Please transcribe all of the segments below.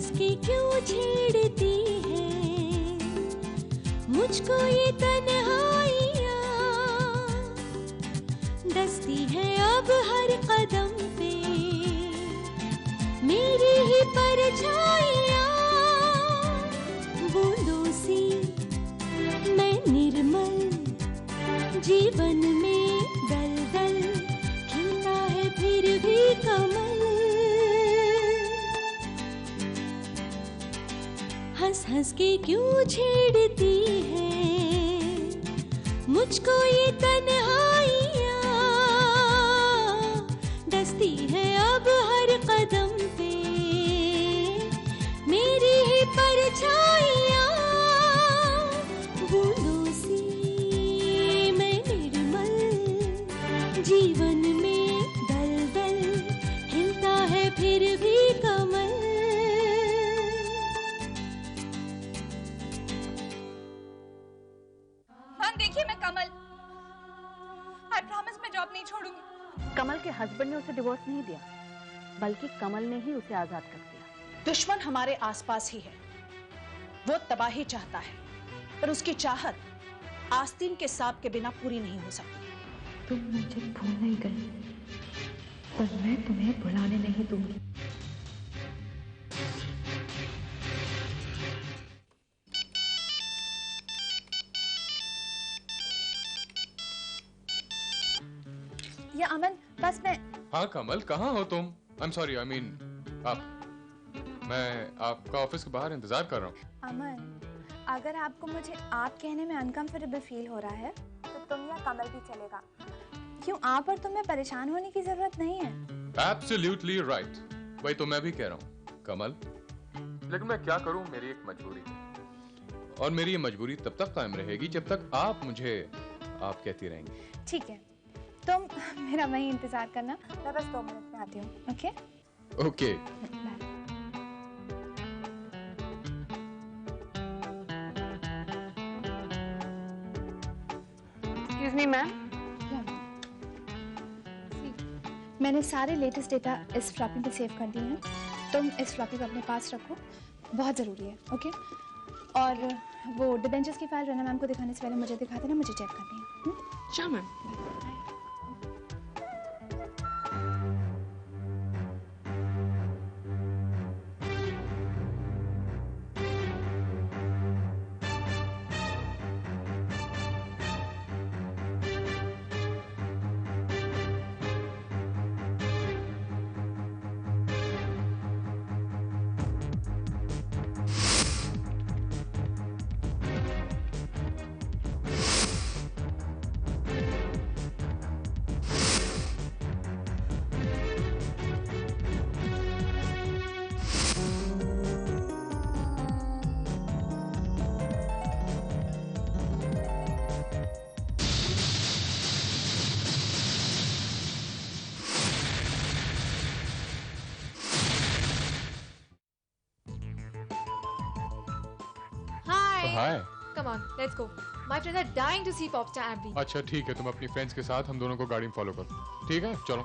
हंस के क्यों छेड़ती है मुझको ये तन्हाइयाँ, डसती है अब हर कदम पे मेरी ही परछाइयाँ। बूंदों सी मैं निर्मल जीवन में दलदल, खिलता है फिर भी कमल। हंस हंस के क्यों छेड़ती है मुझको ये तन्हाइयाँ, डसती है अब हर कदम पे मेरी ही परछाइयाँ। बूंदों सी मैं निर्मल जीवन में दलदल, हिलता है फिर भी कमल। देखिए मैं कमल, I promise मैं जॉब नहीं छोड़ूंगी। कमल के हस्बैंड ने उसे डिवोर्स नहीं दिया, बल्कि कमल ने ही उसे आजाद कर दिया। दुश्मन हमारे आसपास ही है, वो तबाही चाहता है, पर उसकी चाहत आस्तीन के सांप के बिना पूरी नहीं हो सकती। तुम मुझे भूल नहीं गए, पर मैं तुम्हें भुलाने नहीं दूंगी। या अमन, बस मैं। हाँ कमल, कहाँ हो तुम? I'm sorry, I mean, मैं आपका ऑफिस के बाहर इंतजार कर रहा हूँ। अमन, अगर आपको मुझे आप कहने में अनकंफर्टेबल फील हो रहा है तो तुम या कमल भी चलेगा। क्यों, आप और तुम्हें परेशान होने की जरूरत नहीं है। Absolutely right, वही तो मैं भी कह रहा हूँ कमल। लेकिन मैं क्या करूँ, मेरी एक मजबूरी है, और मेरी ये मजबूरी तब तक कायम रहेगी जब तक आप मुझे आप कहती रहेंगी। ठीक है, तुम मेरा वही इंतजार करना, मैं बस 2 मिनट में आती हूँ। Okay okay. Excuse me ma'am, मैंने सारे लेटेस्ट डेटा इस फ्लॉपी पे सेव कर दिए हैं। तुम इस फ्लॉपी को अपने पास रखो, बहुत ज़रूरी है। ओके, और वो डिबेंचर्स की फाइल रना मैम को दिखाने से पहले मुझे दिखा देना, मुझे चेक करनी है। Sure ma'am. Hi. Come on, let's go. My friends are dying to see Popstar Abbey. अच्छा ठीक है, तुम अपनी फ्रेंड्स के साथ हम दोनों को गाड़ी में फॉलो करो। ठीक है, चलो।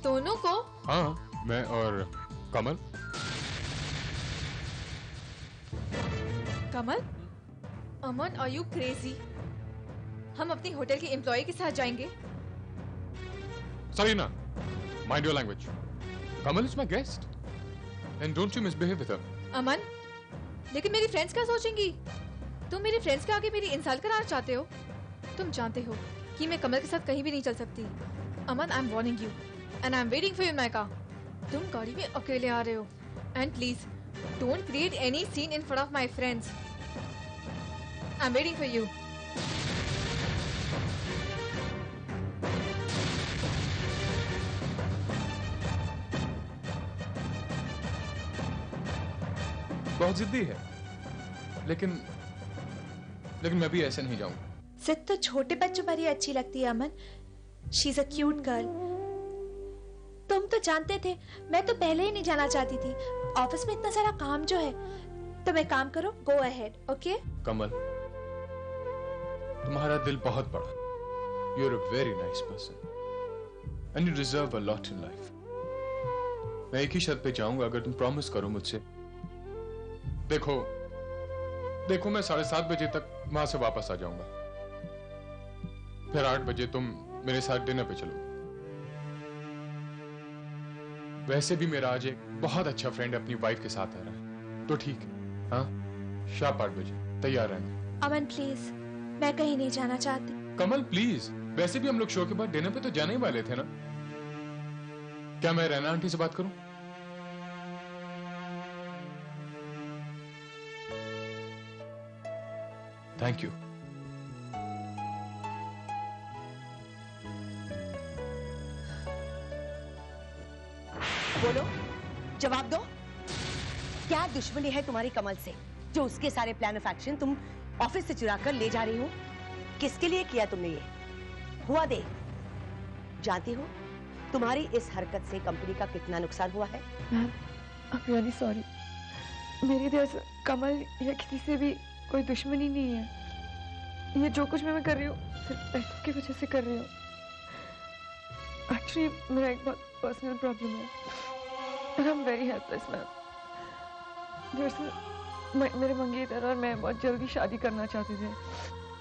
दोनों को? हाँ, मैं और कमल। कमल? अमन, are you crazy? हम अपनी होटल के एम्प्लॉय के साथ जाएंगे? Sarina, mind your language. Kamal is my guest, and don't you misbehave with her. अमन, लेकिन मेरी फ्रेंड्स क्या सोचेंगी? तुम मेरी फ्रेंड्स के आगे मेरी इंसल्ट कराना चाहते हो? तुम जानते हो कि मैं कमल के साथ कहीं भी नहीं चल सकती। Aman, I am warning you and I am waiting for you in my car. तुम गाड़ी में अकेले आ रहे हो and please don't create any scene in front of my friends. I am waiting for you. बहुत जिद्दी है, लेकिन मैं भी ऐसे नहीं जाऊंगा। जिद तो छोटे बच्चों पर ही अच्छी लगती है Aman. She is a cute girl. तुम तो जानते थे, मैं तो पहले ही नहीं जाना चाहती थी। ऑफिस में इतना सारा काम जो है। तुम एक काम करो, गो अहेड, ओके? कमल, तुम्हारा दिल बहुत बड़ा। You are a very nice person and you deserve a lot in life. मैं एक ही शर्त पे जाऊंगा, अगर तुम प्रॉमिस करो मुझसे देखो मैं 7:30 बजे तक वहां से वापस आ जाऊंगा, फिर 8 बजे तुम मेरे साथ डिनर पे चलो। वैसे भी मेरा आज एक बहुत अच्छा फ्रेंड अपनी वाइफ के साथ आ रहा है, तो ठीक है। हाँ, शार्प 8 बजे तैयार रहना। अमन प्लीज, मैं कहीं नहीं जाना चाहती। कमल प्लीज, वैसे भी हम लोग शो के बाद डिनर पे तो जाने ही वाले थे ना। क्या मैं रैना आंटी से बात करूं? Thank you. बोलो, जवाब दो। क्या दुश्मनी है तुम्हारी कमल से जो उसके सारे प्लान ऑफ एक्शन तुम ऑफिस से चुरा कर ले जा रही हो? किसके लिए किया तुमने ये? हुआ दे। जानती हो तुम्हारी इस हरकत से कंपनी का कितना नुकसान हुआ है? Ma'am, I am really sorry. मेरी दरअसल कमल या किसी से भी कोई दुश्मनी नहीं है। ये जो कुछ मैं कर रही हूँ सिर्फ पैसों की वजह से कर रही हूँ। एक्चुअली मेरा एक बहुत पर्सनल प्रॉब्लम है and I'm very helpless, ma'am. दरअसल मेरे मंगेतर और मैं बहुत जल्दी शादी करना चाहते थे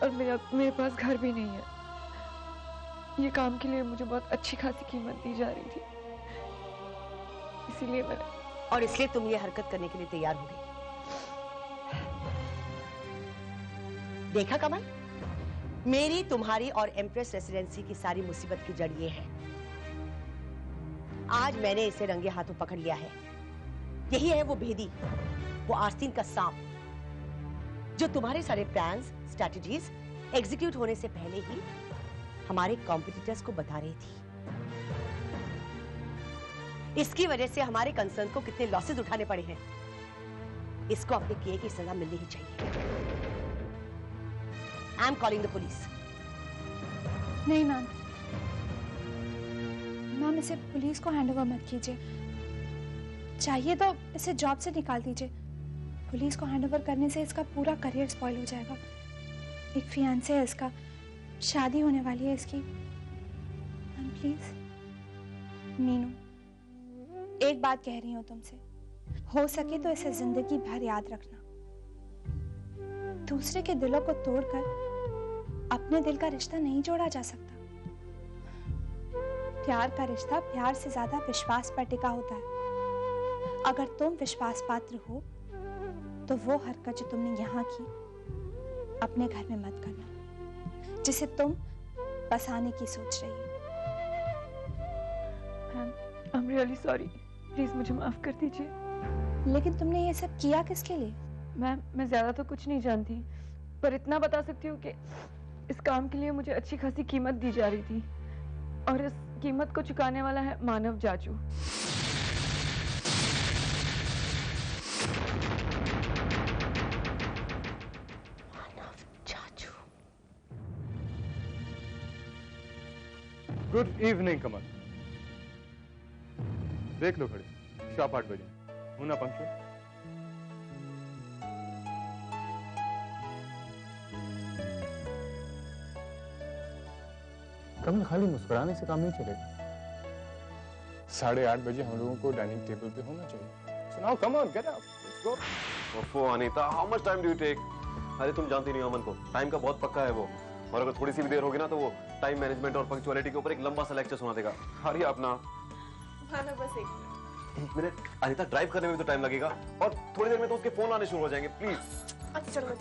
और मेरे पास घर भी नहीं है। ये काम के लिए मुझे बहुत अच्छी खासी कीमत दी जा रही थी, इसीलिए मैंने। और इसलिए तुम ये हरकत करने के लिए तैयार हो गई? देखा कमल, मेरी, तुम्हारी और एम्प्रेस रेसिडेंसी की सारी मुसीबत की जड़ ये है। आज मैंने इसे रंगे हाथों पकड़ लिया है। यही है वो भेदी, वो आस्तीन का सांप जो तुम्हारे सारे प्लान्स, स्ट्रैटेजीज एग्जीक्यूट होने से पहले ही हमारे कॉम्पिटिटर्स को बता रही थी। इसकी वजह से हमारे कंसर्न को कितने लॉसेस उठाने पड़े हैं। इसको अपने किए की सजा मिलनी ही चाहिए। I am calling the police. नहीं मैम, मैम इसे पुलिस को हैंडओवर मत कीजिए। चाहिए तो इसे जॉब से निकाल दीजिए। पुलिस को हैंडओवर करने से इसका पूरा करियर स्पॉइल हो जाएगा। एक फियांसे है इसका, शादी होने वाली है इसकी। Ma'am please. मीनू, एक बात कह रही हूँ तुमसे, हो सके तो इसे जिंदगी भर याद रखना। दूसरे के दिलों को तोड़कर अपने दिल का रिश्ता नहीं जोड़ा जा सकता। प्यार का रिश्ता प्यार से ज्यादा विश्वास पर टिका होता है। अगर तुम विश्वास पात्र हो तो वो हरकत जो तुमने यहाँ की अपने घर में मत करना, जिसे तुम बसाने की सोच रही हो। I am really sorry, please मुझे माफ कर दीजिए। लेकिन तुमने ये सब किया किसके लिए? मैम, मैं ज्यादा तो कुछ नहीं जानती, पर इतना बता सकती हूँ कि इस काम के लिए मुझे अच्छी खासी कीमत दी जा रही थी और इस कीमत को चुकाने वाला है मानव जाजू। मानव जाजू। गुड इवनिंग कमल। देख लो खड़े, शार्प 8 बजे हूं ना पंक्चुअल? कमल, खाली मुस्कुराने से काम नहीं चलेगा। 8:30 बजे हम लोगों को डाइनिंग टेबल पे होना चाहिए। So now come on, get up, let's go. ओफो Anita, how much time do you take? अरे तुम जानती नहीं हो अमन को, टाइम का बहुत पक्का है वो। और अगर थोड़ी सी भी देर होगी ना तो वो टाइम मैनेजमेंट और पंक्चुअलिटी के ऊपर एक लंबा सा लेक्चर सुना देगा। हरी अपना। बस एक मिनट, अनीता ड्राइव करने में भी तो टाइम लगेगा और थोड़ी देर में तो उसके फोन आने शुरू हो जाएंगे। प्लीज। अच्छा चलो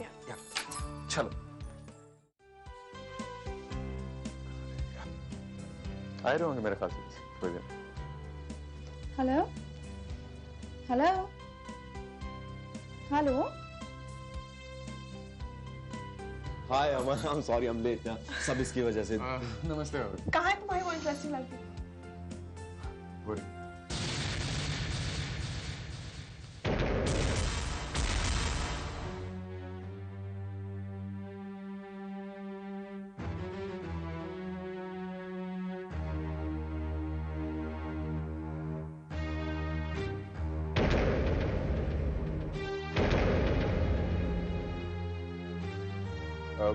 चलो। आए रहोगे मेरे ख्याल से थोड़ी देर। Hello hello hello. Hi Aman, I am sorry, I am late ना, सब इसकी वजह से। नमस्ते। कहाँ है तुम्हारी वो इंटरेस्टिंग लड़की?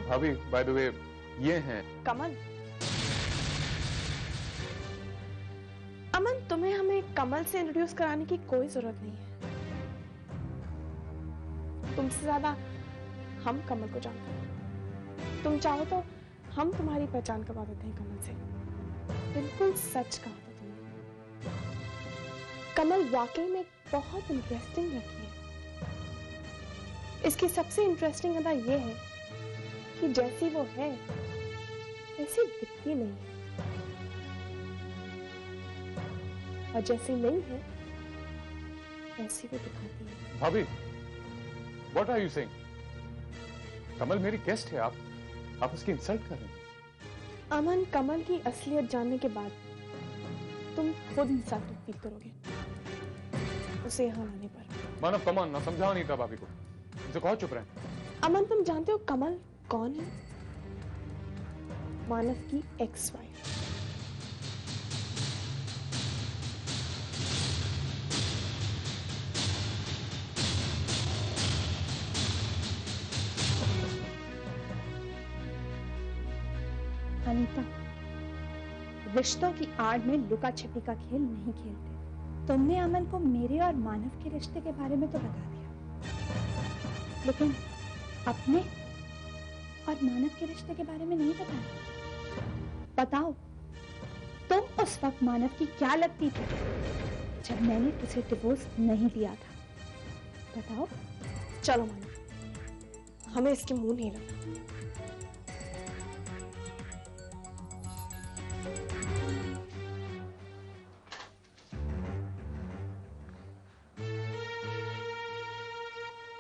भाभी, बाय द वे ये हैं कमल। अमन, तुम्हें हमें कमल से इंट्रोड्यूस कराने की कोई जरूरत नहीं है। तुमसे ज्यादा हम कमल को जानते हैं। तुम चाहो तो हम तुम्हारी पहचान करवा देते हैं कमल से। बिल्कुल सच कहा था तुमने। कमल वाकई में बहुत इंटरेस्टिंग लड़की है। इसकी सबसे इंटरेस्टिंग अदा यह है कि जैसी वो है वैसी दिखती नहीं है, और जैसी नहीं है वैसी वो दिखाती है। भाभी, व्हाट आर यू सेइंग? कमल मेरी गेस्ट है, आप उसकी इंसल्ट कर रहे हैं। अमन, कमल की असलियत जानने के बाद तुम खुद इंसल्ट फील करोगे उसे यहाँ लाने पर। मानव, कमान ना समझाओ नहीं था भाभी को, उनसे कहो चुप रहे। अमन, तुम जानते हो कमल कौन है? मानव की एक्स वाइफ। अनीता, रिश्तों की आड़ में लुका छिपी का खेल नहीं खेलते। तुमने अमन को मेरे और मानव के रिश्ते के बारे में तो बता दिया, लेकिन अपने और मानव के रिश्ते के बारे में नहीं बताया। बताओ, तुम उस वक्त मानव की क्या लगती थी जब मैंने तुझे डिवोर्स नहीं दिया था? बताओ। चलो मानव, हमें इसके मुंह नहीं लगना।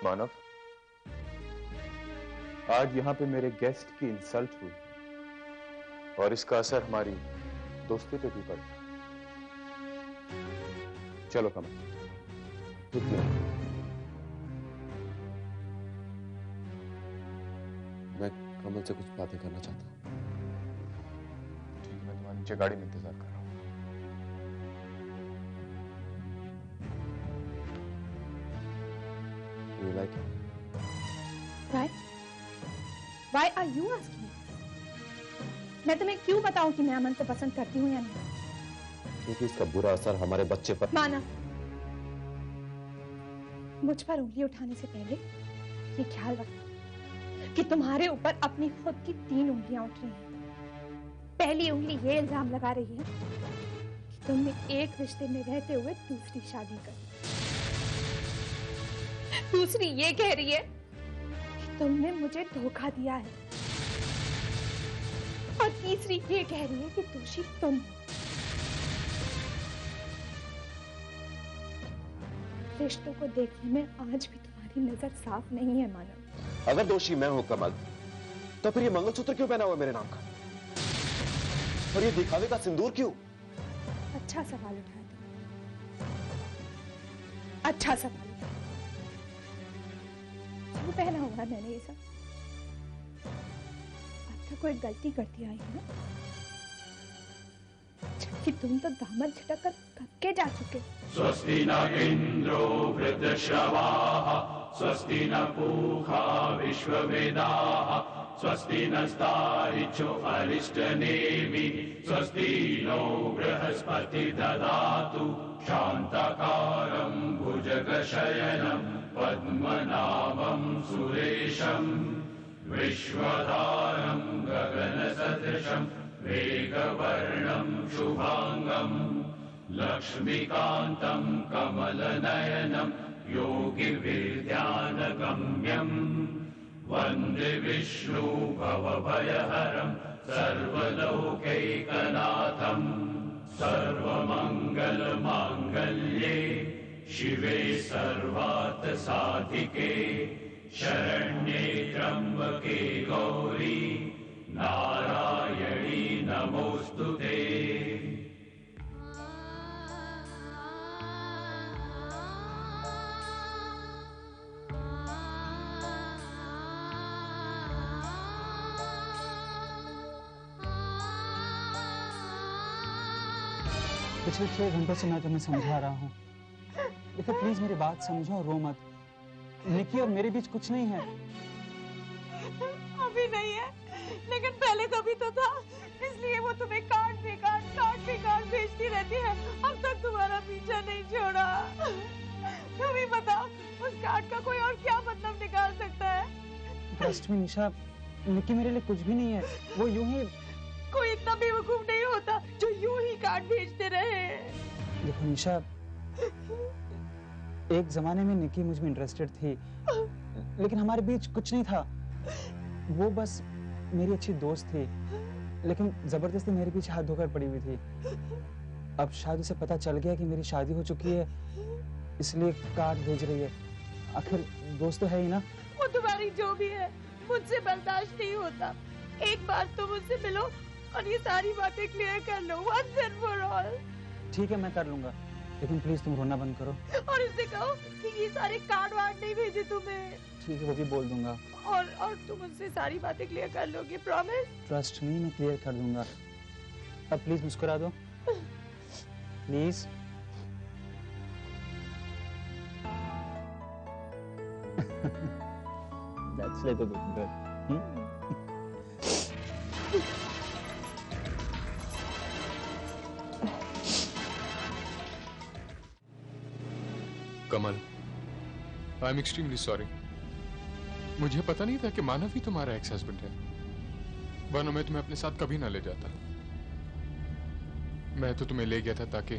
मानव, आज यहाँ पे मेरे गेस्ट की इंसल्ट हुई और इसका असर हमारी दोस्ती पे भी पड़ा। चलो कमल, मैं कमल से कुछ बातें करना चाहता हूँ। ठीक है, मैं तुम्हारे नीचे गाड़ी में इंतजार कर रहा हूँ। You like it? Why are you asking? मैं तुम्हें क्यों बताऊं कि मैं अमन को पसंद करती हूँ या नहीं? क्योंकि इसका बुरा असर हमारे बच्चे पर। मानव, मुझ पर उंगली उठाने से पहले ये ख्याल रखना कि तुम्हारे ऊपर अपनी खुद की 3 उंगलियां उठ रही हैं। पहली उंगली ये इल्जाम लगा रही है कि तुमने एक रिश्ते में रहते हुए दूसरी शादी कर। दूसरी ये कह रही है कि तुमने मुझे धोखा दिया है, और तीसरी ये कह रही है कि दोषी तुम हो। रिश्तों को देखने में आज भी तुम्हारी नजर साफ नहीं है मानव। अगर दोषी मैं हूं कमल, तो फिर ये मंगलसूत्र क्यों पहना हुआ मेरे नाम का? और ये दिखावे का सिंदूर क्यों? अच्छा सवाल उठाया तुमने, अच्छा सवाल। क्यों पहना हुआ है मैंने ये सब? अब तक कोई गलती करती आई है ना? जबकि तुम तो दामन छिटक कर कब के जा चुके। स्वस्ति न इंद्रो वृद्धश्रवाः, स्वस्ति न पूषा विश्ववेदाः, स्वस्ति नस्तारिचो अरिष्टनेमि, स्वस्ति नो बृहस्पति ददातु शान्ताकारं भुजगशयनं पद्मनाभं सुरेशं विश्वधारं गगनसदृशं मेघवर्णं शुभांगं लक्ष्मीकान्तं कमलनयनं योगिविद्यानगम्यं वन्दे विष्णु भवभयहरं सर्वलोकैकनाथं सर्वमङ्गलमाङ्गल्ये शिवे सर्वार्थसाधिके शरण्ये त्र्यम्बके गौरी नारायणी नमोस्तुते। पिछले 6 घंटों से मैं तुम्हें समझा रहा हूँ, देखो प्लीज मेरी बात समझो, रो मत। निकी और मेरे बीच कुछ नहीं है। अभी नहीं है, लेकिन पहले कभी तो था, इसलिए वो तुम्हें कार्ड पे कार्ड भेजती रहती है। अब तक तुम्हारा पीछा नहीं छोड़ा। तुम ही बताओ, उस कार्ड का कोई और क्या मतलब निकाल ट्रस्ट में निशा, निकी मेरे लिए कुछ भी नहीं है। वो यूं ही, कोई इतना बेवकूफ नहीं होता जो यूं ही कार्ड भेजते रहे। देखो निशा, एक जमाने में निकी मुझ में इंटरेस्टेड थी, लेकिन हमारे बीच कुछ नहीं था। वो बस मेरी अच्छी दोस्त थी, लेकिन जबरदस्ती मेरे पीछे हाथ धोकर पड़ी हुई थी। अब शायद उसे पता चल गया कि मेरी शादी हो चुकी है, इसलिए कार्ड भेज रही है। आखिर दोस्त तो है ही ना। वो तुम्हारी जो भी है मुझसे बर्दाश्त नहीं होता। एक बार तुम मुझसे मिलो और ये सारी बातें क्लियर कर लो, once and for all। ठीक है, मैं कर लूंगा, लेकिन प्लीज तुम रोना बंद करो। और उससे कहो कि ये सारे कार्ड वार्ड नहीं भेजे तुम्हें। ठीक है, वो भी बोल दूंगा। और तुम उससे सारी बातें क्लियर कर लोगे, प्रॉमिस? ट्रस्ट मी, मैं क्लियर कर दूंगा। अब प्लीज मुस्कुरा दो, please. That's like a good girl. Kamal, I am extremely sorry. मुझे पता नहीं था कि मानव ही तुम्हारा एक्स हस्बैंड है, वरना मैं तुम्हें अपने साथ कभी ना ले जाता। मैं तो तुम्हें ले गया था ताकि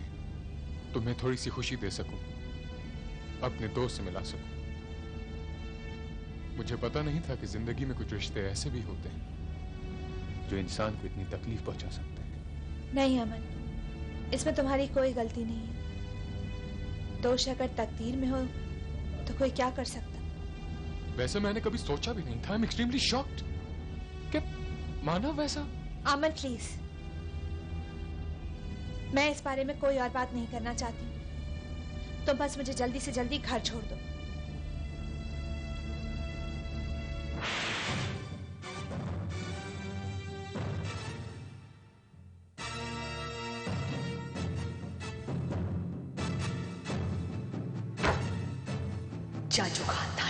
तुम्हें थोड़ी सी खुशी दे सकूं, अपने दोस्त से मिला सकूं। मुझे पता नहीं था कि जिंदगी में कुछ रिश्ते ऐसे भी होते हैं जो इंसान को इतनी तकलीफ पहुंचा सकते हैं। नहीं अमन, इसमें तुम्हारी कोई गलती नहीं है। दोष अगर तकदीर में हो तो कोई क्या कर सकता। वैसे मैंने कभी सोचा भी नहीं था। आई एम एक्सट्रीमली शॉक्ड कि मानव वैसा। अमन प्लीज, मैं इस बारे में कोई और बात नहीं करना चाहती। तुम बस मुझे जल्दी से जल्दी घर छोड़ दो। जाजू खानदान।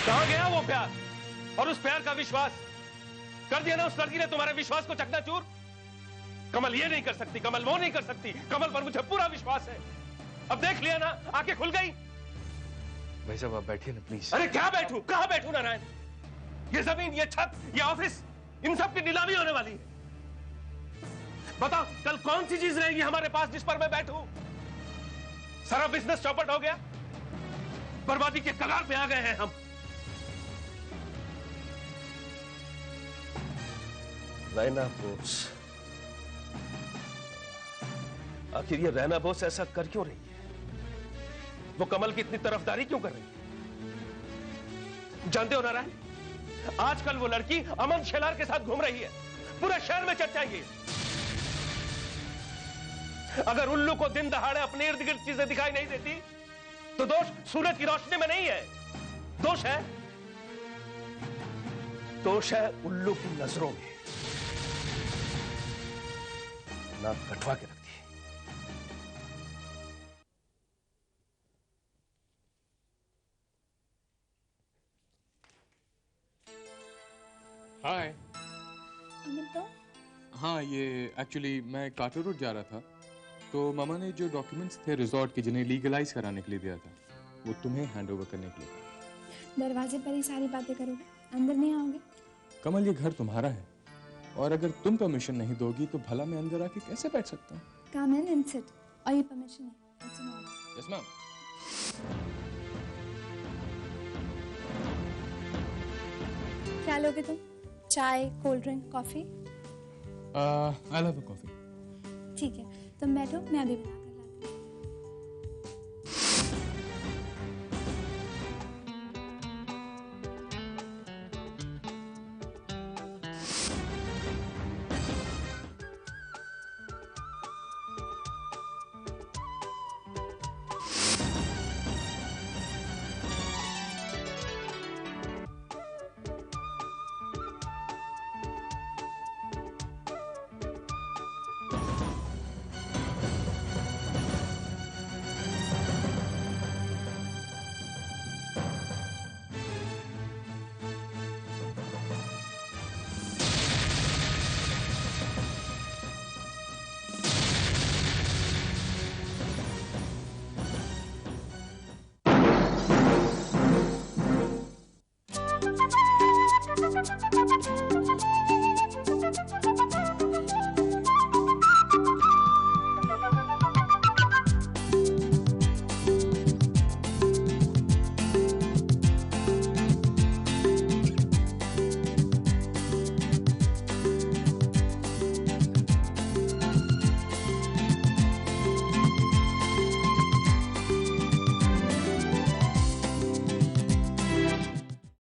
कहां गया वो प्यार और उस प्यार का विश्वास? कर दिया ना उस लड़की ने तुम्हारे विश्वास को चकनाचूर। कमल ये नहीं कर सकती, कमल वो नहीं कर सकती। कमल पर मुझे पूरा विश्वास है। अब देख लिया ना, आंखें खुल गई। भाई साहब आप बैठिए ना प्लीज। अरे क्या बैठूं, कहां बैठूं नारायण? ये जमीन, ये छत, ये ऑफिस, इन सब की नीलामी होने वाली है। बताओ कल कौन सी चीज रहेगी हमारे पास जिस पर मैं बैठूं? सारा बिजनेस चौपट हो गया, बर्बादी के कगार पे आ गए हैं हम। रैना बोस, आखिर ये रैना बोस ऐसा कर क्यों रही है? वो कमल की इतनी तरफदारी क्यों कर रही है? जानते हो नारायण, आजकल वो लड़की अमन शेलार के साथ घूम रही है, पूरे शहर में चर्चाएं ये। अगर उल्लू को दिन दहाड़े अपने इर्द गिर्द चीजें दिखाई नहीं देती तो दोष सूरज की रोशनी में नहीं है, दोष है उल्लू की नजरों में। नाक कटवा के रख दी। हाय। अमन तो? हाँ, ये एक्चुअली मैं कार्टर रोड जा रहा था, तो मामा ने जो डॉक्यूमेंट्स थे रिजॉर्ट के जिन्हें लीगलाइज कराने के लिए दिया था, वो तुम्हें हैंड ओवर करने के लिए। दरवाजे पर ही सारी बातें करोगे, अंदर नहीं आओगे? कमल, ये घर तुम्हारा है और अगर तुम परमिशन नहीं दोगी तो भला मैं अंदर आके कैसे बैठ सकता हूँ? कम इन एंड सिट। और ये परमिशन है। It's an order. Yes ma'am. क्या लोगे तुम? चाय, cold drink, coffee? I love a coffee. ठीक है, तुम बैठो, मैं अभी बनाती हूँ।